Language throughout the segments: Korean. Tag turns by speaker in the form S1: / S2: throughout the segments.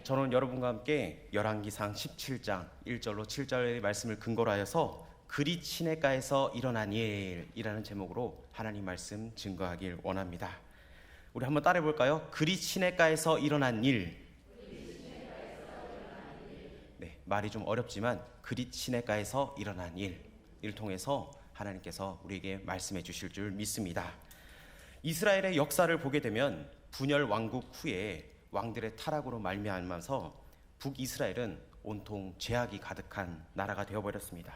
S1: 저는 여러분과 함께 열왕기상 17장 1절로 7절의 말씀을 근거로 하여서 그릿 시내가에서 일어난 일이라는 제목으로 하나님 말씀 증거하길 원합니다. 우리 한번 따라해 볼까요? 그릿 시내가에서 일어난 일. 네, 말이 좀 어렵지만 그릿 시내가에서 일어난 일을 통해서 하나님께서 우리에게 말씀해 주실 줄 믿습니다. 이스라엘의 역사를 보게 되면 분열 왕국 후에 왕들의 타락으로 말미암아서 북이스라엘은 온통 죄악이 가득한 나라가 되어버렸습니다.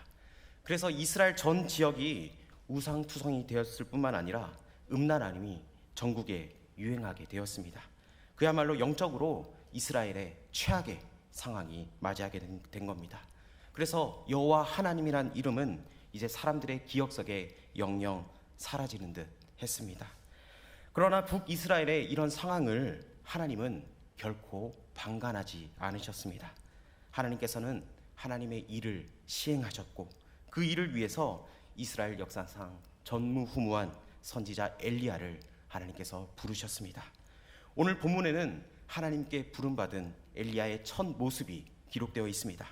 S1: 그래서 이스라엘 전 지역이 우상투성이 되었을 뿐만 아니라 음란함이 전국에 유행하게 되었습니다. 그야말로 영적으로 이스라엘의 최악의 상황이 맞이하게 된 겁니다. 그래서 여호와 하나님이란 이름은 이제 사람들의 기억 속에 영영 사라지는 듯 했습니다. 그러나 북이스라엘의 이런 상황을 하나님은 결코 방관하지 않으셨습니다. 하나님께서는 하나님의 일을 시행하셨고 그 일을 위해서 이스라엘 역사상 전무후무한 선지자 엘리야를 하나님께서 부르셨습니다. 오늘 본문에는 하나님께 부름받은 엘리야의 첫 모습이 기록되어 있습니다.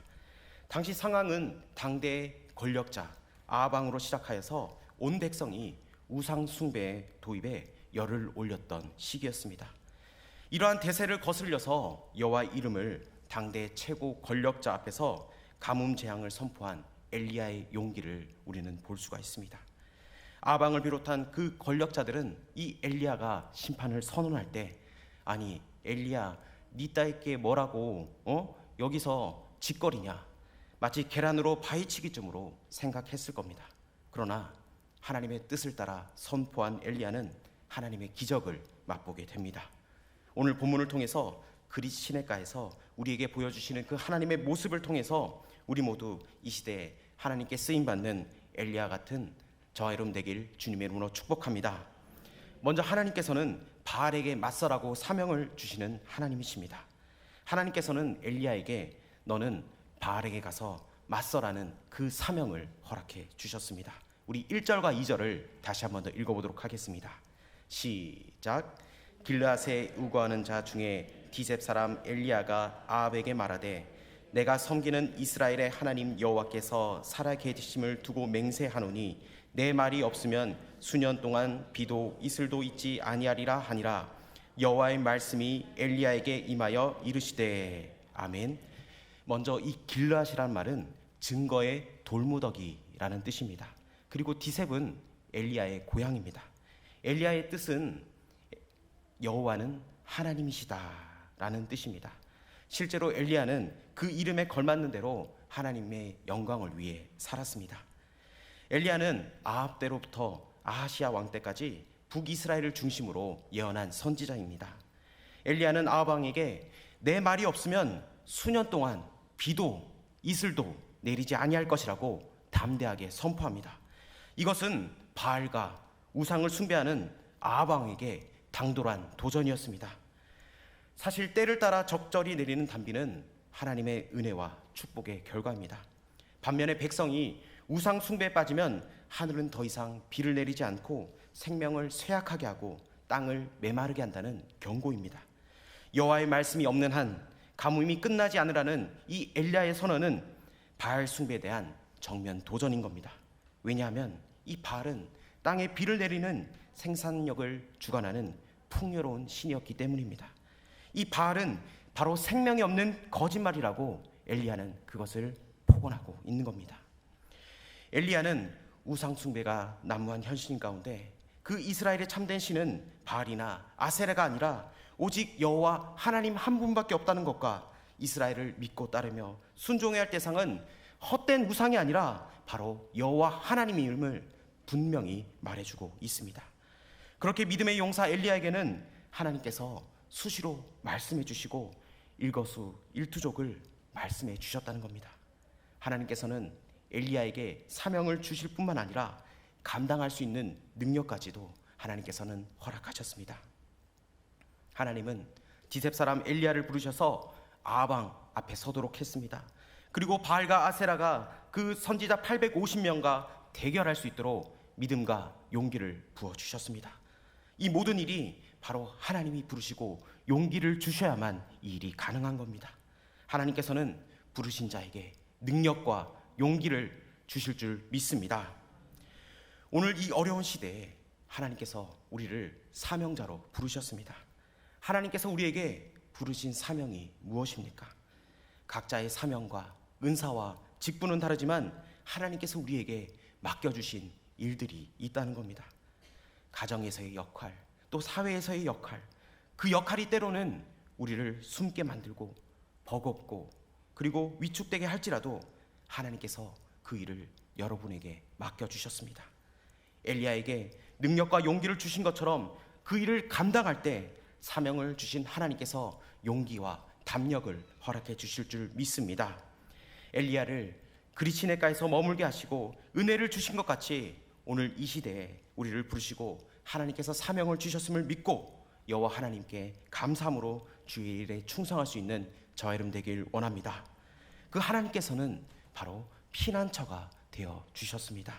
S1: 당시 상황은 당대의 권력자 아방으로 시작하여서 온 백성이 우상 숭배의 도입에 열을 올렸던 시기였습니다. 이러한 대세를 거슬려서 여호와 이름을 당대 최고 권력자 앞에서 가뭄 재앙을 선포한 엘리야의 용기를 우리는 볼 수가 있습니다. 아방을 비롯한 그 권력자들은 이 엘리야가 심판을 선언할 때 아니 엘리야 니 따위께 뭐라고 여기서 짓거리냐 마치 계란으로 바위치기쯤으로 생각했을 겁니다. 그러나 하나님의 뜻을 따라 선포한 엘리야는 하나님의 기적을 맛보게 됩니다. 오늘 본문을 통해서 그릿 시내가에서 우리에게 보여주시는 그 하나님의 모습을 통해서 우리 모두 이 시대에 하나님께 쓰임받는 엘리야 같은 저와 여러분 되길 주님의 이름으로 축복합니다. 먼저 하나님께서는 바알에게 맞서라고 사명을 주시는 하나님이십니다. 하나님께서는 엘리야에게 너는 바알에게 가서 맞서라는 그 사명을 허락해 주셨습니다. 우리 1절과 2절을 다시 한 번 더 읽어보도록 하겠습니다. 시작. 길르앗에 우거하는 자 중에 디셉 사람 엘리야가 아합에게 말하되 내가 섬기는 이스라엘의 하나님 여호와께서 살아계심을 두고 맹세하노니 내 말이 없으면 수년 동안 비도 이슬도 있지 아니하리라 하니라. 여호와의 말씀이 엘리야에게 임하여 이르시되 아멘. 먼저 이 길르앗이란 말은 증거의 돌무더기라는 뜻입니다. 그리고 디셉은 엘리야의 고향입니다. 엘리야의 뜻은 여호와는 하나님이시다라는 뜻입니다. 실제로 엘리야는 그 이름에 걸맞는 대로 하나님의 영광을 위해 살았습니다. 엘리야는 아합 때로부터 아하시야 왕 때까지 북이스라엘을 중심으로 예언한 선지자입니다. 엘리야는 아합 왕에게 내 말이 없으면 수년 동안 비도 이슬도 내리지 아니할 것이라고 담대하게 선포합니다. 이것은 바알과 우상을 숭배하는 아합 왕에게 당돌한 도전이었습니다. 사실 때를 따라 적절히 내리는 단비는 하나님의 은혜와 축복의 결과입니다. 반면에 백성이 우상 숭배에 빠지면 하늘은 더 이상 비를 내리지 않고 생명을 쇠약하게 하고 땅을 메마르게 한다는 경고입니다. 여호와의 말씀이 없는 한 가뭄이 끝나지 않으라는 이 엘리야의 선언은 바알 숭배에 대한 정면 도전인 겁니다. 왜냐하면 이 바알은 땅에 비를 내리는 생산력을 주관하는 풍요로운 신이었기 때문입니다. 이 바알은 바로 생명이 없는 거짓말이라고 엘리야는 그것을 포곤하고 있는 겁니다. 엘리야는 우상 숭배가 난무한 현실 가운데 그 이스라엘의 참된 신은 바알이나 아세라가 아니라 오직 여호와 하나님 한 분밖에 없다는 것과 이스라엘을 믿고 따르며 순종해야 할 대상은 헛된 우상이 아니라 바로 여호와 하나님임을 분명히 말해주고 있습니다. 그렇게 믿음의 용사 엘리야에게는 하나님께서 수시로 말씀해 주시고 일거수일투족을 말씀해 주셨다는 겁니다. 하나님께서는 엘리야에게 사명을 주실 뿐만 아니라 감당할 수 있는 능력까지도 하나님께서는 허락하셨습니다. 하나님은 디셉 사람 엘리야를 부르셔서 아방 앞에 서도록 했습니다. 그리고 바알과 아세라가 그 선지자 850명과 대결할 수 있도록 믿음과 용기를 부어주셨습니다. 이 모든 일이 바로 하나님이 부르시고 용기를 주셔야만 이 일이 가능한 겁니다. 하나님께서는 부르신 자에게 능력과 용기를 주실 줄 믿습니다. 오늘 이 어려운 시대에 하나님께서 우리를 사명자로 부르셨습니다. 하나님께서 우리에게 부르신 사명이 무엇입니까? 각자의 사명과 은사와 직분은 다르지만 하나님께서 우리에게 맡겨주신 일들이 있다는 겁니다. 가정에서의 역할, 또 사회에서의 역할, 그 역할이 때로는 우리를 숨게 만들고 버겁고 그리고 위축되게 할지라도 하나님께서 그 일을 여러분에게 맡겨주셨습니다. 엘리야에게 능력과 용기를 주신 것처럼 그 일을 감당할 때 사명을 주신 하나님께서 용기와 담력을 허락해 주실 줄 믿습니다. 엘리야를 그리시네가에서 머물게 하시고 은혜를 주신 것 같이 오늘 이 시대에 우리를 부르시고 하나님께서 사명을 주셨음을 믿고 여호와 하나님께 감사함으로 주의 일에 충성할 수 있는 저와 여러분 되길 원합니다. 그 하나님께서는 바로 피난처가 되어 주셨습니다.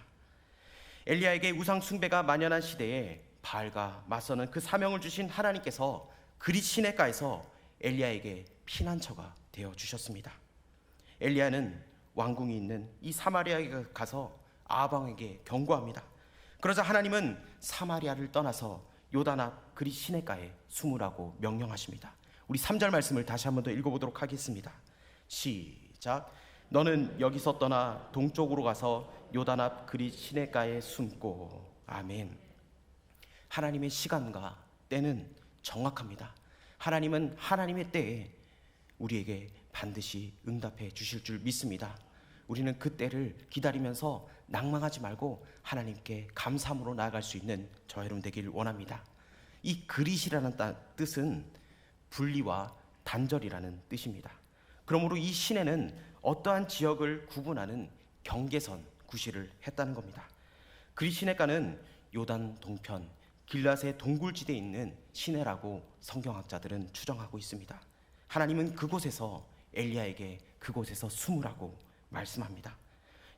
S1: 엘리야에게 우상 숭배가 만연한 시대에 바알과 맞서는 그 사명을 주신 하나님께서 그리시네가에서 엘리야에게 피난처가 되어 주셨습니다. 엘리야는 왕궁이 있는 이 사마리아에 가서 아합 왕에게 경고합니다. 그러자 하나님은 사마리아를 떠나서 요단 앞 그리시네가에 숨으라고 명령하십니다. 우리 3절 말씀을 다시 한 번 더 읽어보도록 하겠습니다. 시작. 너는 여기서 떠나 동쪽으로 가서 요단 앞 그리시네가에 숨고. 아멘. 하나님의 시간과 때는 정확합니다. 하나님은 하나님의 때에 우리에게 반드시 응답해 주실 줄 믿습니다. 우리는 그 때를 기다리면서 낭망하지 말고 하나님께 감사함으로 나아갈 수 있는 저와 여러분 되기를 원합니다. 이 그릿이라는 뜻은 분리와 단절이라는 뜻입니다. 그러므로 이 시내는 어떠한 지역을 구분하는 경계선 구실을 했다는 겁니다. 그릿시네가는 요단 동편 길앗의 동굴지대에 있는 시내라고 성경학자들은 추정하고 있습니다. 하나님은 그곳에서 엘리야에게 그곳에서 숨으라고 말씀합니다.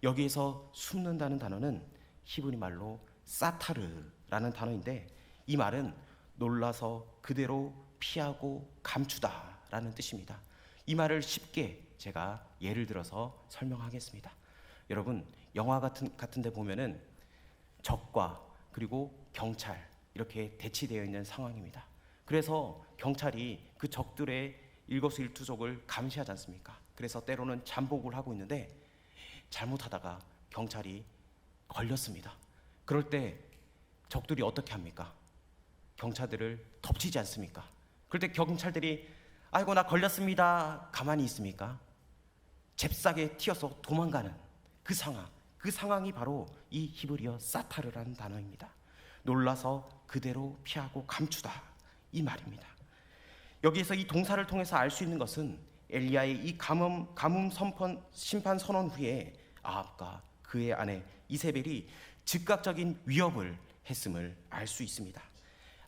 S1: 여기에서 숨는다는 단어는 히브리 말로 사타르라는 단어인데 이 말은 놀라서 그대로 피하고 감추다라는 뜻입니다. 이 말을 쉽게 제가 예를 들어서 설명하겠습니다. 여러분 영화 같은 데 보면은 적과 그리고 경찰 이렇게 대치되어 있는 상황입니다. 그래서 경찰이 그 적들의 일거수일투족을 감시하지 않습니까? 그래서 때로는 잠복을 하고 있는데 잘못하다가 경찰이 걸렸습니다. 그럴 때 적들이 어떻게 합니까? 경찰들을 덮치지 않습니까? 그럴 때 경찰들이 아이고 나 걸렸습니다 가만히 있습니까? 잽싸게 튀어서 도망가는 그 상황이 바로 이 히브리어 사타르라는 단어입니다. 놀라서 그대로 피하고 감추다 이 말입니다. 여기에서 이 동사를 통해서 알 수 있는 것은 엘리야의 이 가뭄 심판 선언 후에 아합과 그의 아내 이세벨이 즉각적인 위협을 했음을 알 수 있습니다.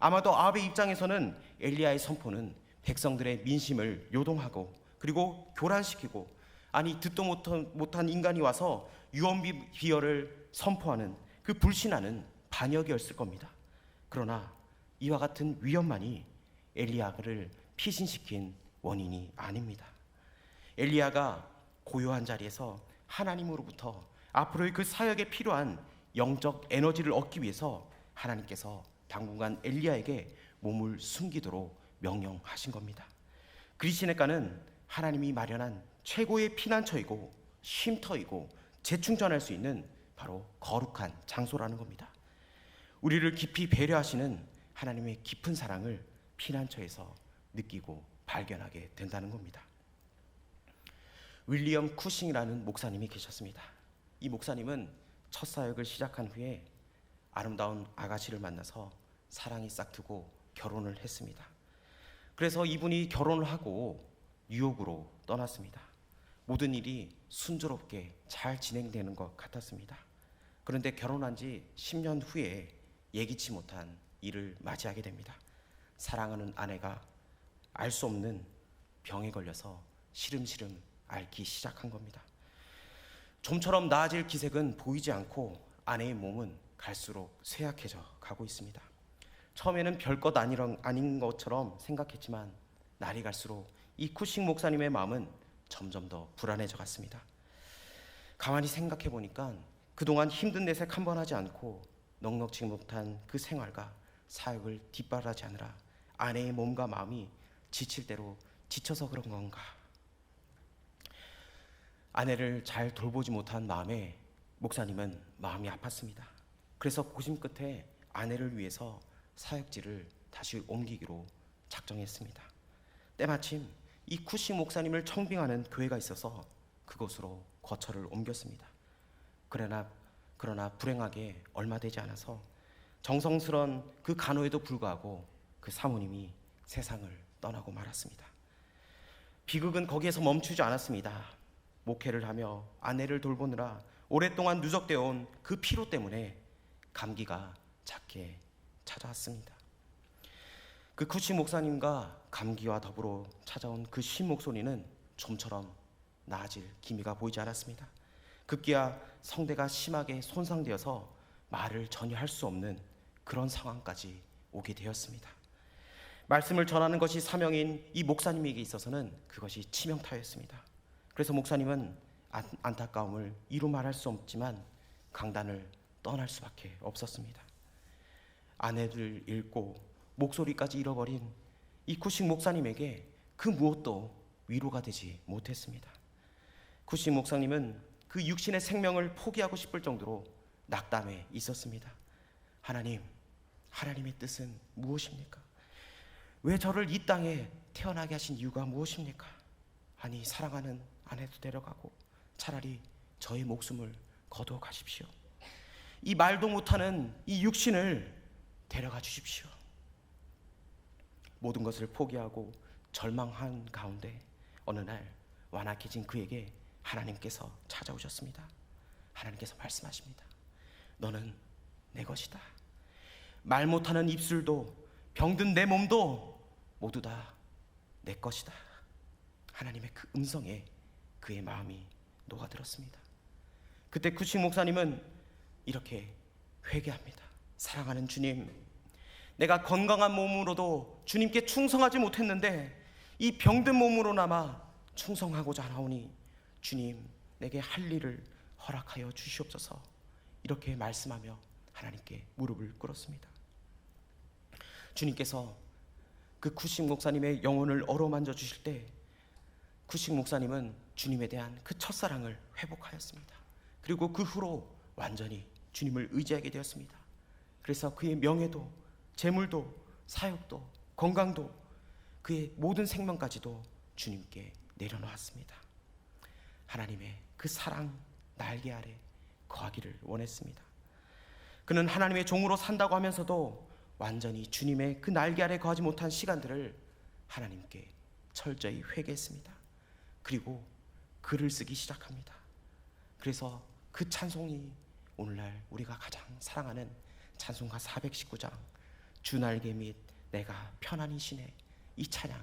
S1: 아마도 아합의 입장에서는 엘리야의 선포는 백성들의 민심을 요동하고 그리고 교란시키고 아니 듣도 못한 인간이 와서 유언비어를 선포하는 그 불신하는 반역이었을 겁니다. 그러나 이와 같은 위협만이 엘리야를 피신시킨 원인이 아닙니다. 엘리야가 고요한 자리에서 하나님으로부터 앞으로의 그 사역에 필요한 영적 에너지를 얻기 위해서 하나님께서 당분간 엘리야에게 몸을 숨기도록 명령하신 겁니다. 그리시네가는 하나님이 마련한 최고의 피난처이고 쉼터이고 재충전할 수 있는 바로 거룩한 장소라는 겁니다. 우리를 깊이 배려하시는 하나님의 깊은 사랑을 피난처에서 느끼고 발견하게 된다는 겁니다. 윌리엄 쿠싱이라는 목사님이 계셨습니다. 이 목사님은 첫 사역을 시작한 후에 아름다운 아가씨를 만나서 사랑이 싹트고 결혼을 했습니다. 그래서 이분이 결혼을 하고 뉴욕으로 떠났습니다. 모든 일이 순조롭게 잘 진행되는 것 같았습니다. 그런데 결혼한 지 10년 후에 예기치 못한 일을 맞이하게 됩니다. 사랑하는 아내가 알 수 없는 병에 걸려서 시름시름 앓기 시작한 겁니다. 좀처럼 나아질 기색은 보이지 않고 아내의 몸은 갈수록 쇠약해져 가고 있습니다. 처음에는 별것 아닌 것처럼 생각했지만 날이 갈수록 이 쿠식 목사님의 마음은 점점 더 불안해져 갔습니다. 가만히 생각해 보니까 그동안 힘든 내색 한 번 하지 않고 넉넉지 못한 그 생활과 사역을 뒷바라지하느라 아내의 몸과 마음이 지칠 대로 지쳐서 그런 건가. 아내를 잘 돌보지 못한 마음에 목사님은 마음이 아팠습니다. 그래서 고심 끝에 아내를 위해서 사역지를 다시 옮기기로 작정했습니다. 때마침 이 쿠식 목사님을 청빙하는 교회가 있어서 그곳으로 거처를 옮겼습니다. 그러나 불행하게 얼마 되지 않아서 정성스런 그 간호에도 불구하고 그 사모님이 세상을 떠나고 말았습니다. 비극은 거기에서 멈추지 않았습니다. 목회를 하며 아내를 돌보느라 오랫동안 누적되어 온 그 피로 때문에 감기가 작게 찾아왔습니다. 그 쿠식 목사님과 감기와 더불어 찾아온 그 쉰 목소리는 좀처럼 나아질 기미가 보이지 않았습니다. 급기야 성대가 심하게 손상되어서 말을 전혀 할 수 없는 그런 상황까지 오게 되었습니다. 말씀을 전하는 것이 사명인 이 목사님에게 있어서는 그것이 치명타였습니다. 그래서 목사님은 안타까움을 이루 말할 수 없지만 강단을 떠날 수밖에 없었습니다. 아내를 잃고 목소리까지 잃어버린 이 쿠식 목사님에게 그 무엇도 위로가 되지 못했습니다. 쿠식 목사님은 그 육신의 생명을 포기하고 싶을 정도로 낙담해 있었습니다. 하나님의 뜻은 무엇입니까? 왜 저를 이 땅에 태어나게 하신 이유가 무엇입니까? 아니, 사랑하는 아내도 데려가고 차라리 저의 목숨을 거두어 가십시오. 이 말도 못하는 이 육신을 데려가 주십시오. 모든 것을 포기하고 절망한 가운데 어느 날 완악해진 그에게 하나님께서 찾아오셨습니다. 하나님께서 말씀하십니다. 너는 내 것이다. 말 못하는 입술도 병든 내 몸도 모두 다 내 것이다. 하나님의 그 음성에 그의 마음이 녹아들었습니다. 그때 쿠식 목사님은 이렇게 회개합니다. 사랑하는 주님, 내가 건강한 몸으로도 주님께 충성하지 못했는데 이 병든 몸으로나마 충성하고자 하오니 주님, 내게 할 일을 허락하여 주시옵소서. 이렇게 말씀하며 하나님께 무릎을 꿇었습니다. 주님께서 그 쿠식 목사님의 영혼을 어루만져 주실 때 쿠식 목사님은 주님에 대한 그 첫사랑을 회복하였습니다. 그리고 그 후로 완전히 주님을 의지하게 되었습니다. 그래서 그의 명예도 재물도 사역도 건강도 그의 모든 생명까지도 주님께 내려놓았습니다. 하나님의 그 사랑 날개 아래 거하기를 원했습니다. 그는 하나님의 종으로 산다고 하면서도 완전히 주님의 그 날개 아래 거하지 못한 시간들을 하나님께 철저히 회개했습니다. 그리고 글을 쓰기 시작합니다. 그래서 그 찬송이 오늘날 우리가 가장 사랑하는 찬송가 419장 주 날개 및 내가 편안히 쉬네, 이 찬양이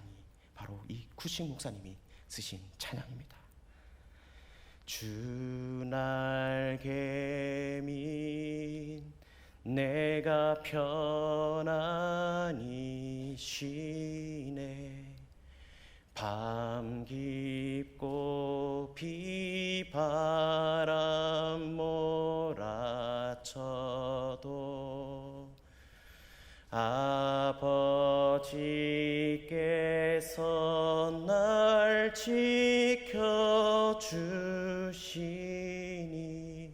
S1: 바로 이 쿠식 목사님이 쓰신 찬양입니다. 주 날개 및 내가 편안히 쉬네, 밤 깊고 비바람 몰아쳐도 아버지께서 날 지켜주시니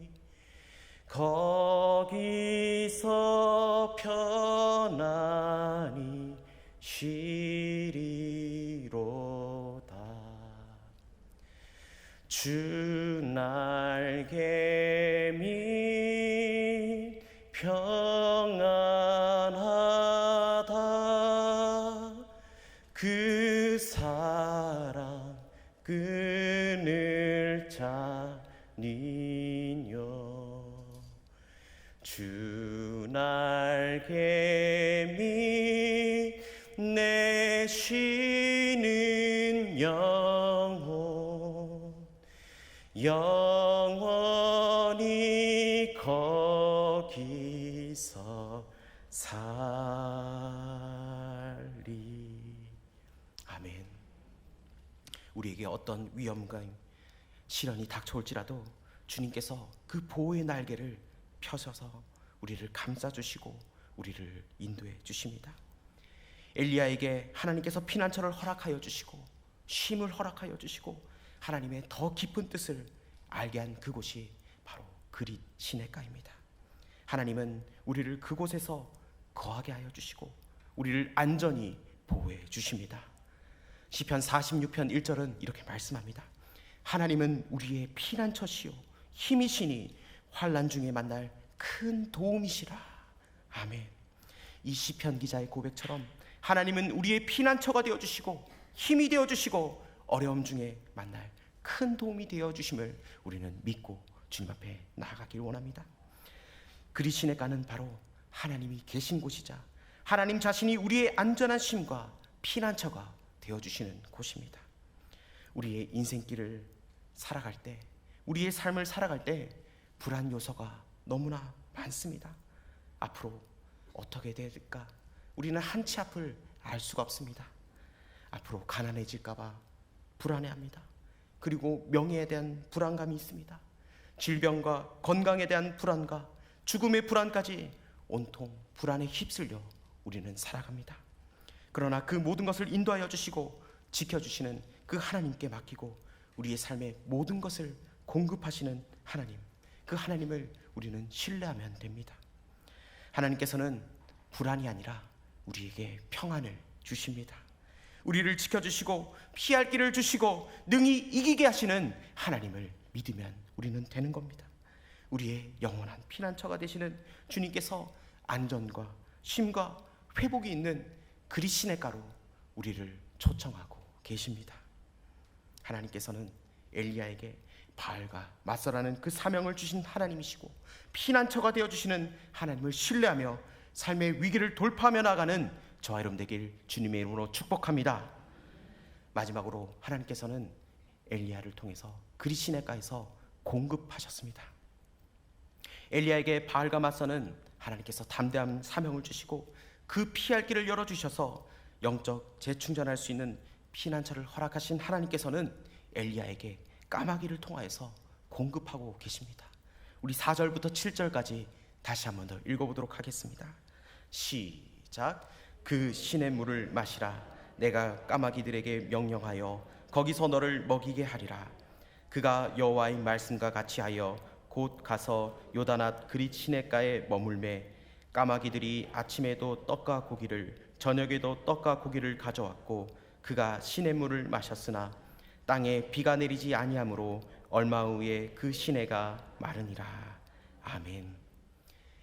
S1: 거기서 편안히 쉬리로다. 주 날개 및 평안하다. 그 사랑 끈을 차니뇨. 주 날개 및 내 쉬는 영원히 거기서 사 우리에게 어떤 위험과 시련이 닥쳐올지라도 주님께서 그 보호의 날개를 펴셔서 우리를 감싸주시고 우리를 인도해 주십니다. 엘리야에게 하나님께서 피난처를 허락하여 주시고 쉼을 허락하여 주시고 하나님의 더 깊은 뜻을 알게 한 그곳이 바로 그릿 시내가입니다. 하나님은 우리를 그곳에서 거하게 하여 주시고 우리를 안전히 보호해 주십니다. 시편 46편 1절은 이렇게 말씀합니다. 하나님은 우리의 피난처시요 힘이시니 환난 중에 만날 큰 도움이시라. 아멘. 이 시편 기자의 고백처럼 하나님은 우리의 피난처가 되어주시고 힘이 되어주시고 어려움 중에 만날 큰 도움이 되어주심을 우리는 믿고 주님 앞에 나아가길 원합니다. 그릿 시내가는 바로 하나님이 계신 곳이자 하나님 자신이 우리의 안전한 쉼과 피난처가 되어주시는 곳입니다. 우리의 인생길을 살아갈 때, 우리의 삶을 살아갈 때 불안 요소가 너무나 많습니다. 앞으로 어떻게 될까? 우리는 한치 앞을 알 수가 없습니다. 앞으로 가난해질까봐 불안해합니다. 그리고 명예에 대한 불안감이 있습니다. 질병과 건강에 대한 불안과 죽음의 불안까지 온통 불안에 휩쓸려 우리는 살아갑니다. 그러나 그 모든 것을 인도하여 주시고 지켜주시는 그 하나님께 맡기고 우리의 삶의 모든 것을 공급하시는 하나님, 그 하나님을 우리는 신뢰하면 됩니다. 하나님께서는 불안이 아니라 우리에게 평안을 주십니다. 우리를 지켜주시고 피할 길을 주시고 능히 이기게 하시는 하나님을 믿으면 우리는 되는 겁니다. 우리의 영원한 피난처가 되시는 주님께서 안전과 쉼과 회복이 있는 그릿 시내가로 우리를 초청하고 계십니다. 하나님께서는 엘리야에게 바알과 맞서라는 그 사명을 주신 하나님이시고 피난처가 되어주시는 하나님을 신뢰하며 삶의 위기를 돌파하며 나가는 저와 여러분 되길 주님의 이름으로 축복합니다. 마지막으로 하나님께서는 엘리야를 통해서 그릿 시내가에서 공급하셨습니다. 엘리야에게 바알과 맞서는 하나님께서 담대한 사명을 주시고 그 피할 길을 열어주셔서 영적 재충전할 수 있는 피난처를 허락하신 하나님께서는 엘리야에게 까마귀를 통하여서 공급하고 계십니다. 우리 4절부터 7절까지 다시 한 번 더 읽어보도록 하겠습니다. 시작. 그 시냇물을 마시라. 내가 까마귀들에게 명령하여 거기서 너를 먹이게 하리라. 그가 여호와의 말씀과 같이 하여 곧 가서 요단앗 그릿 시냇가에 머물매 까마귀들이 아침에도 떡과 고기를 저녁에도 떡과 고기를 가져왔고 그가 시냇물을 마셨으나 땅에 비가 내리지 아니하므로 얼마 후에 그 시내가 마르니라. 아멘.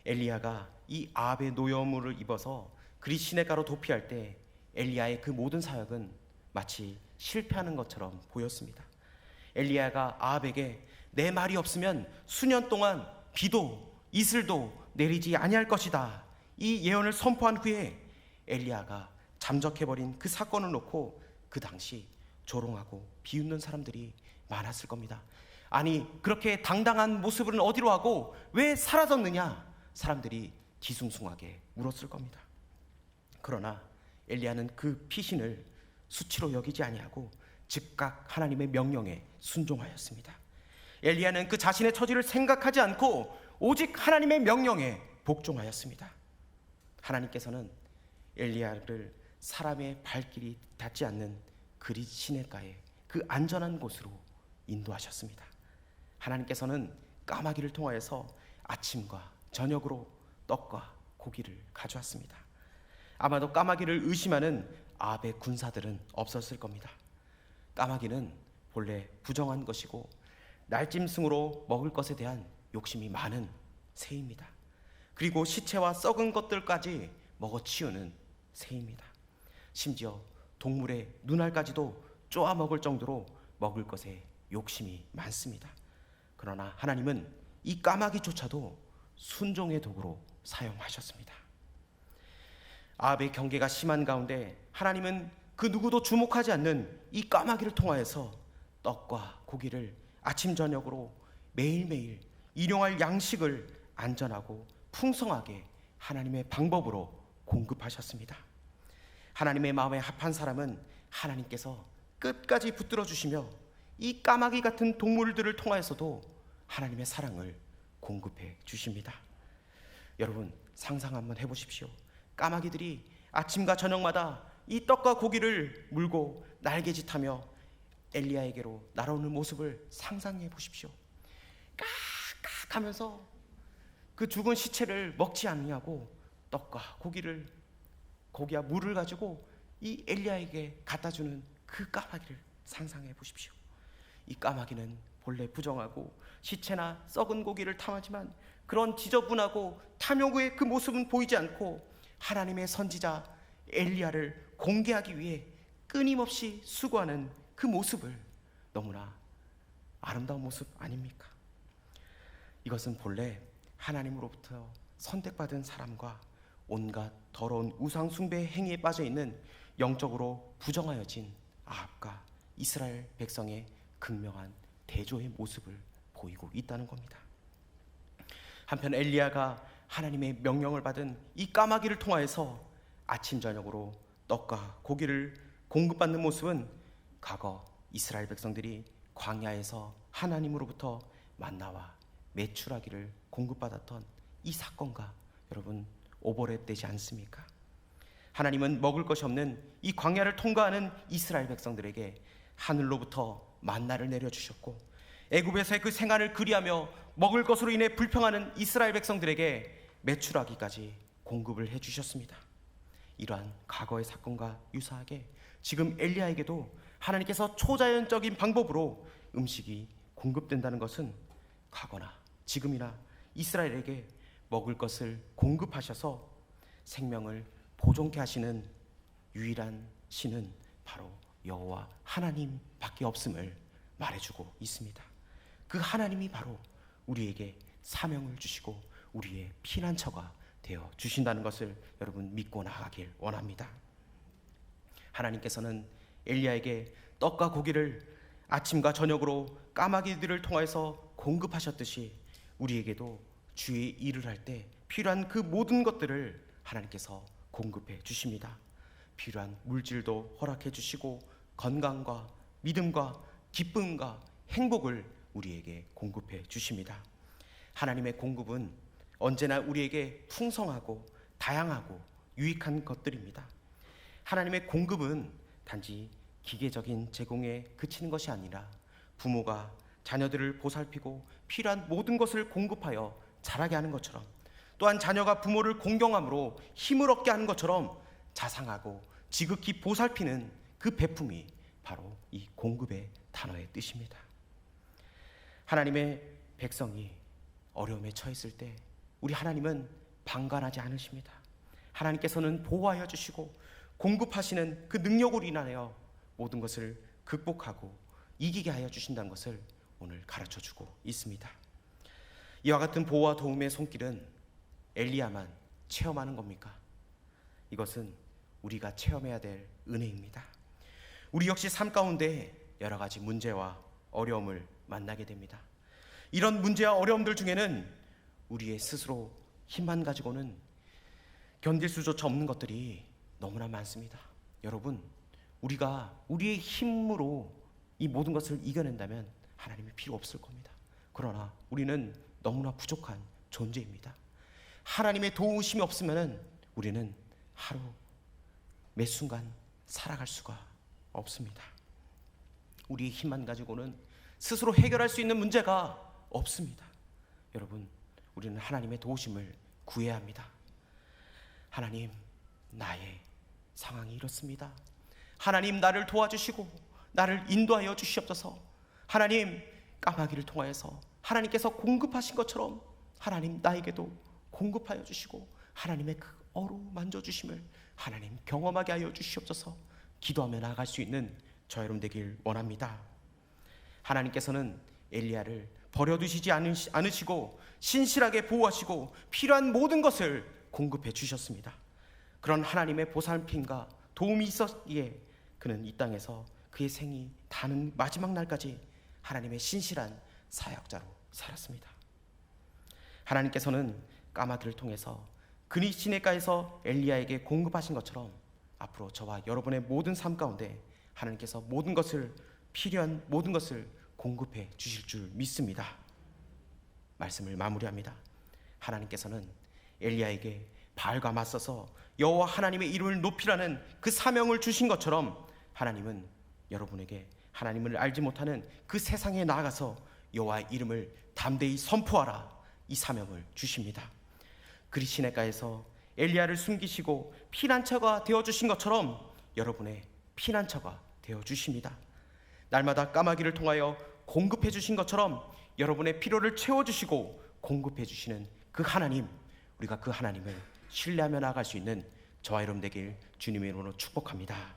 S1: 엘리야가 이 아합의 노여움을 입어서 그릿 시내가로 도피할 때 엘리야의 그 모든 사역은 마치 실패하는 것처럼 보였습니다. 엘리야가 아합에게 내 말이 없으면 수년 동안 비도 이슬도 내리지 아니할 것이다, 이 예언을 선포한 후에 엘리야가 잠적해버린 그 사건을 놓고 그 당시 조롱하고 비웃는 사람들이 많았을 겁니다. 아니 그렇게 당당한 모습은 어디로 하고 왜 사라졌느냐, 사람들이 뒤숭숭하게 물었을 겁니다. 그러나 엘리야는 그 피신을 수치로 여기지 아니하고 즉각 하나님의 명령에 순종하였습니다. 엘리야는 그 자신의 처지를 생각하지 않고 오직 하나님의 명령에 복종하였습니다. 하나님께서는 엘리야를 사람의 발길이 닿지 않는 그릿 시내가에 그 안전한 곳으로 인도하셨습니다. 하나님께서는 까마귀를 통하여서 아침과 저녁으로 떡과 고기를 가져왔습니다. 아마도 까마귀를 의심하는 아합의 군사들은 없었을 겁니다. 까마귀는 본래 부정한 것이고 날짐승으로 먹을 것에 대한 욕심이 많은 새입니다. 그리고 시체와 썩은 것들까지 먹어치우는 새입니다. 심지어 동물의 눈알까지도 쪼아 먹을 정도로 먹을 것에 욕심이 많습니다. 그러나 하나님은 이 까마귀조차도 순종의 도구로 사용하셨습니다. 아합의 경계가 심한 가운데 하나님은 그 누구도 주목하지 않는 이 까마귀를 통하여서 떡과 고기를 아침 저녁으로 매일매일 일용할 양식을 안전하고 풍성하게 하나님의 방법으로 공급하셨습니다. 하나님의 마음에 합한 사람은 하나님께서 끝까지 붙들어 주시며 이 까마귀 같은 동물들을 통하여서도 하나님의 사랑을 공급해 주십니다. 여러분 상상 한번 해보십시오. 까마귀들이 아침과 저녁마다 이 떡과 고기를 물고 날개짓하며 엘리야에게로 날아오는 모습을 상상해 보십시오. 깍깍 하면서 그 죽은 시체를 먹지 않냐고 떡과 고기와 물을 가지고 이 엘리야에게 갖다 주는 그 까마귀를 상상해 보십시오. 이 까마귀는 본래 부정하고 시체나 썩은 고기를 탐하지만 그런 지저분하고 탐욕의 그 모습은 보이지 않고 하나님의 선지자 엘리야를 공개하기 위해 끊임없이 수고하는 그 모습을 너무나 아름다운 모습 아닙니까? 이것은 본래 하나님으로부터 선택받은 사람과 온갖 더러운 우상 숭배 행위에 빠져 있는 영적으로 부정하여진 아합과 이스라엘 백성의 극명한 대조의 모습을 보이고 있다는 겁니다. 한편 엘리야가 하나님의 명령을 받은 이 까마귀를 통하여서 아침 저녁으로 떡과 고기를 공급받는 모습은 과거 이스라엘 백성들이 광야에서 하나님으로부터 만나와 메추라기를 공급받았던 이 사건과 여러분 오버랩되지 않습니까? 하나님은 먹을 것이 없는 이 광야를 통과하는 이스라엘 백성들에게 하늘로부터 만나를 내려주셨고 애굽에서의 그 생활을 그리하며 먹을 것으로 인해 불평하는 이스라엘 백성들에게 메추라기까지 공급을 해주셨습니다. 이러한 과거의 사건과 유사하게 지금 엘리야에게도 하나님께서 초자연적인 방법으로 음식이 공급된다는 것은 과거나 지금이나 이스라엘에게 먹을 것을 공급하셔서 생명을 보존케 하시는 유일한 신은 바로 여호와 하나님밖에 없음을 말해주고 있습니다. 그 하나님이 바로 우리에게 사명을 주시고 우리의 피난처가 되어 주신다는 것을 여러분 믿고 나가길 원합니다. 하나님께서는 엘리야에게 떡과 고기를 아침과 저녁으로 까마귀들을 통해서 공급하셨듯이 우리에게도 주의 일을 할 때 필요한 그 모든 것들을 하나님께서 공급해 주십니다. 필요한 물질도 허락해 주시고 건강과 믿음과 기쁨과 행복을 우리에게 공급해 주십니다. 하나님의 공급은 언제나 우리에게 풍성하고 다양하고 유익한 것들입니다. 하나님의 공급은 단지 기계적인 제공에 그치는 것이 아니라 부모가 자녀들을 보살피고 필요한 모든 것을 공급하여 자라게 하는 것처럼, 또한 자녀가 부모를 공경함으로 힘을 얻게 하는 것처럼 자상하고 지극히 보살피는 그 베품이 바로 이 공급의 단어의 뜻입니다. 하나님의 백성이 어려움에 처했을 때 우리 하나님은 방관하지 않으십니다. 하나님께서는 보호하여 주시고 공급하시는 그 능력으로 인하여 모든 것을 극복하고 이기게 하여 주신다는 것을 오늘 가르쳐주고 있습니다. 이와 같은 보호와 도움의 손길은 엘리야만 체험하는 겁니까? 이것은 우리가 체험해야 될 은혜입니다. 우리 역시 삶 가운데 여러 가지 문제와 어려움을 만나게 됩니다. 이런 문제와 어려움들 중에는 우리의 스스로 힘만 가지고는 견딜 수조차 없는 것들이 너무나 많습니다. 여러분, 우리가 우리의 힘으로 이 모든 것을 이겨낸다면 하나님이 필요 없을 겁니다. 그러나 우리는 너무나 부족한 존재입니다. 하나님의 도우심이 없으면 우리는 하루 매 순간 살아갈 수가 없습니다. 우리의 힘만 가지고는 스스로 해결할 수 있는 문제가 없습니다. 여러분, 우리는 하나님의 도우심을 구해야 합니다. 하나님, 나의 상황이 이렇습니다. 하나님, 나를 도와주시고 나를 인도하여 주시옵소서. 하나님, 까마귀를 통하여서 하나님께서 공급하신 것처럼 하나님 나에게도 공급하여 주시고 하나님의 그 어루만져주심을 하나님 경험하게 하여 주시옵소서. 기도하며 나아갈 수 있는 저 여러분 되길 원합니다. 하나님께서는 엘리야를 버려두시지 않으시고 신실하게 보호하시고 필요한 모든 것을 공급해 주셨습니다. 그런 하나님의 보살핌과 도움이 있었기에 그는 이 땅에서 그의 생이 다는 마지막 날까지 하나님의 신실한 사역자로 살았습니다. 하나님께서는 까마귀를 통해서 그니 시내가에서 엘리야에게 공급하신 것처럼 앞으로 저와 여러분의 모든 삶 가운데 하나님께서 모든 것을 필요한 모든 것을 공급해 주실 줄 믿습니다. 말씀을 마무리합니다. 하나님께서는 엘리야에게 바알과 맞서서 여호와 하나님의 이름을 높이라는 그 사명을 주신 것처럼 하나님은 여러분에게 하나님을 알지 못하는 그 세상에 나아가서 여호와의 이름을 담대히 선포하라, 이 사명을 주십니다. 그리 시내가에서 엘리야를 숨기시고 피난처가 되어주신 것처럼 여러분의 피난처가 되어주십니다. 날마다 까마귀를 통하여 공급해 주신 것처럼 여러분의 필요를 채워주시고 공급해 주시는 그 하나님, 우리가 그 하나님을 신뢰하며 나아갈 수 있는 저와 여러분 되길 주님의 이름으로 축복합니다.